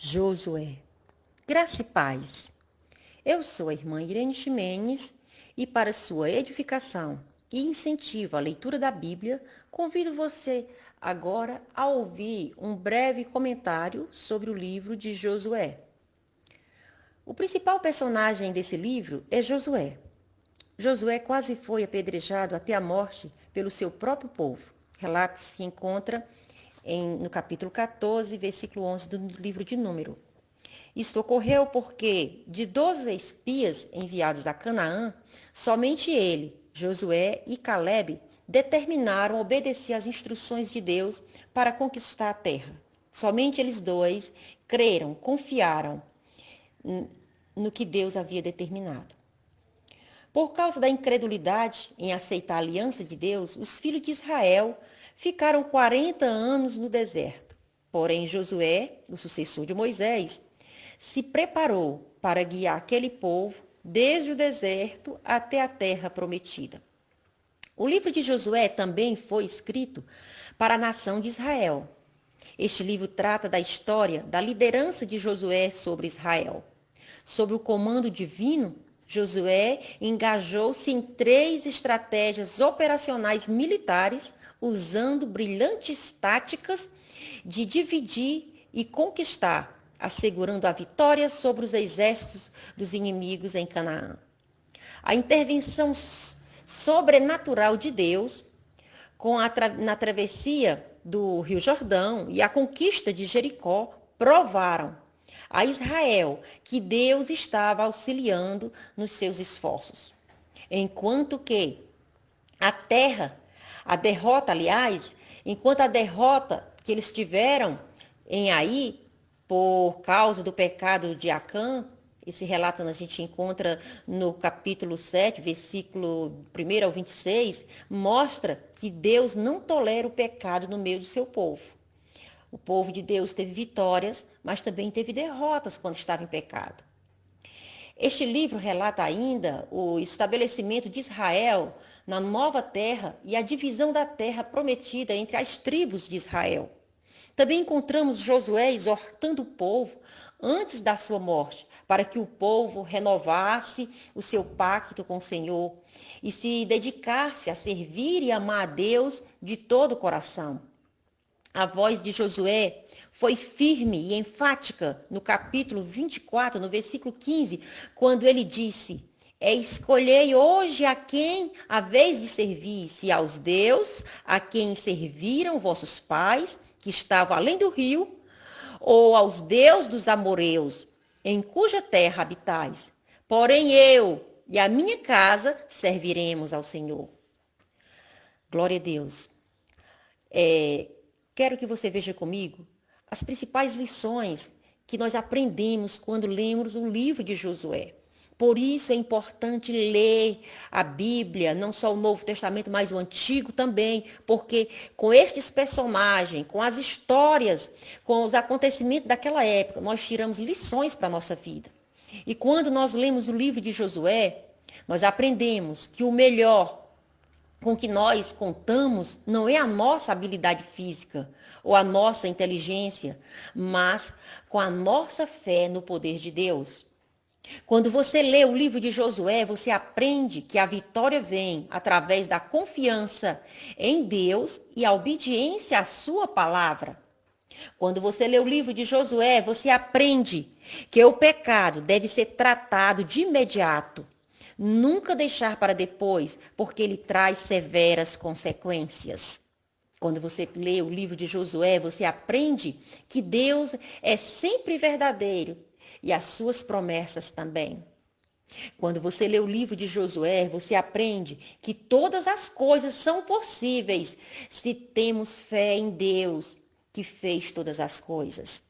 Josué. Graça e paz. Eu sou a irmã Irene Ximenes e para sua edificação e incentivo à leitura da Bíblia, convido você agora a ouvir um breve comentário sobre o livro de Josué. O principal personagem desse livro é Josué. Josué quase foi apedrejado até a morte pelo seu próprio povo. Relato se encontra no capítulo 14, versículo 11 do livro de Número. Isto ocorreu porque, de 12 espias enviados a Canaã, somente ele, Josué e Calebe, determinaram obedecer às instruções de Deus para conquistar a terra. Somente eles dois creram, confiaram no que Deus havia determinado. Por causa da incredulidade em aceitar a aliança de Deus, os filhos de Israel ficaram 40 anos no deserto. Porém, Josué, o sucessor de Moisés, se preparou para guiar aquele povo desde o deserto até a terra prometida. O livro de Josué também foi escrito para a nação de Israel. Este livro trata da história da liderança de Josué sobre Israel. Sob o comando divino, Josué engajou-se em 3 estratégias operacionais militares, usando brilhantes táticas de dividir e conquistar, assegurando a vitória sobre os exércitos dos inimigos em Canaã. A intervenção sobrenatural de Deus na travessia do Rio Jordão e a conquista de Jericó provaram a Israel que Deus estava auxiliando nos seus esforços. Enquanto que enquanto a derrota que eles tiveram em Ai, por causa do pecado de Acã, esse relato a gente encontra no capítulo 7, versículo 1 ao 26, mostra que Deus não tolera o pecado no meio do seu povo. O povo de Deus teve vitórias, mas também teve derrotas quando estava em pecado. Este livro relata ainda o estabelecimento de Israel na nova terra e a divisão da terra prometida entre as tribos de Israel. Também encontramos Josué exortando o povo antes da sua morte, para que o povo renovasse o seu pacto com o Senhor e se dedicasse a servir e amar a Deus de todo o coração. A voz de Josué foi firme e enfática no capítulo 24, no versículo 15, quando ele disse: escolhei hoje a quem a vez de servir, se aos deuses a quem serviram vossos pais, que estavam além do rio, ou aos deuses dos amoreus, em cuja terra habitais. Porém eu e a minha casa serviremos ao Senhor. Glória a Deus. Quero que você veja comigo as principais lições que nós aprendemos quando lemos o livro de Josué. Por isso é importante ler a Bíblia, não só o Novo Testamento, mas o Antigo também, porque com estes personagens, com as histórias, com os acontecimentos daquela época, nós tiramos lições para a nossa vida. E quando nós lemos o livro de Josué, nós aprendemos que o melhor com que nós contamos não é a nossa habilidade física ou a nossa inteligência, mas com a nossa fé no poder de Deus. Quando você lê o livro de Josué, você aprende que a vitória vem através da confiança em Deus e a obediência à sua palavra. Quando você lê o livro de Josué, você aprende que o pecado deve ser tratado de imediato. Nunca deixar para depois, porque ele traz severas consequências. Quando você lê o livro de Josué, você aprende que Deus é sempre verdadeiro e as suas promessas também. Quando você lê o livro de Josué, você aprende que todas as coisas são possíveis se temos fé em Deus, que fez todas as coisas.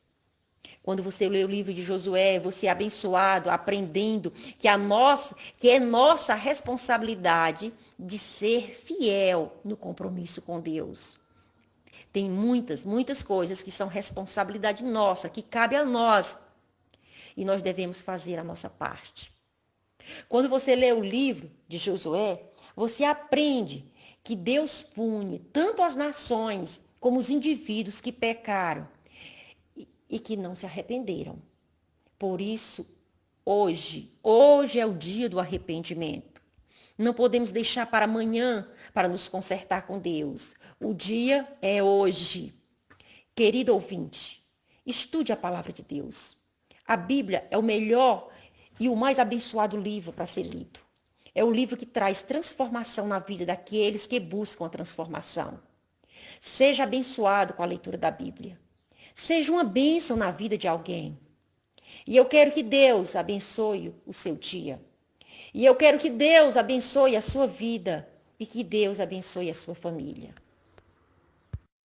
Quando você lê o livro de Josué, você é abençoado, aprendendo que é nossa responsabilidade de ser fiel no compromisso com Deus. Tem muitas coisas que são responsabilidade nossa, que cabe a nós. E nós devemos fazer a nossa parte. Quando você lê o livro de Josué, você aprende que Deus pune tanto as nações como os indivíduos que pecaram. e que não se arrependeram. Por isso, hoje é o dia do arrependimento. Não podemos deixar para amanhã para nos consertar com Deus. O dia é hoje. Querido ouvinte, estude a palavra de Deus. A Bíblia é o melhor e o mais abençoado livro para ser lido. É o livro que traz transformação na vida daqueles que buscam a transformação. Seja abençoado com a leitura da Bíblia. Seja uma bênção na vida de alguém. E eu quero que Deus abençoe o seu dia. E eu quero que Deus abençoe a sua vida e que Deus abençoe a sua família.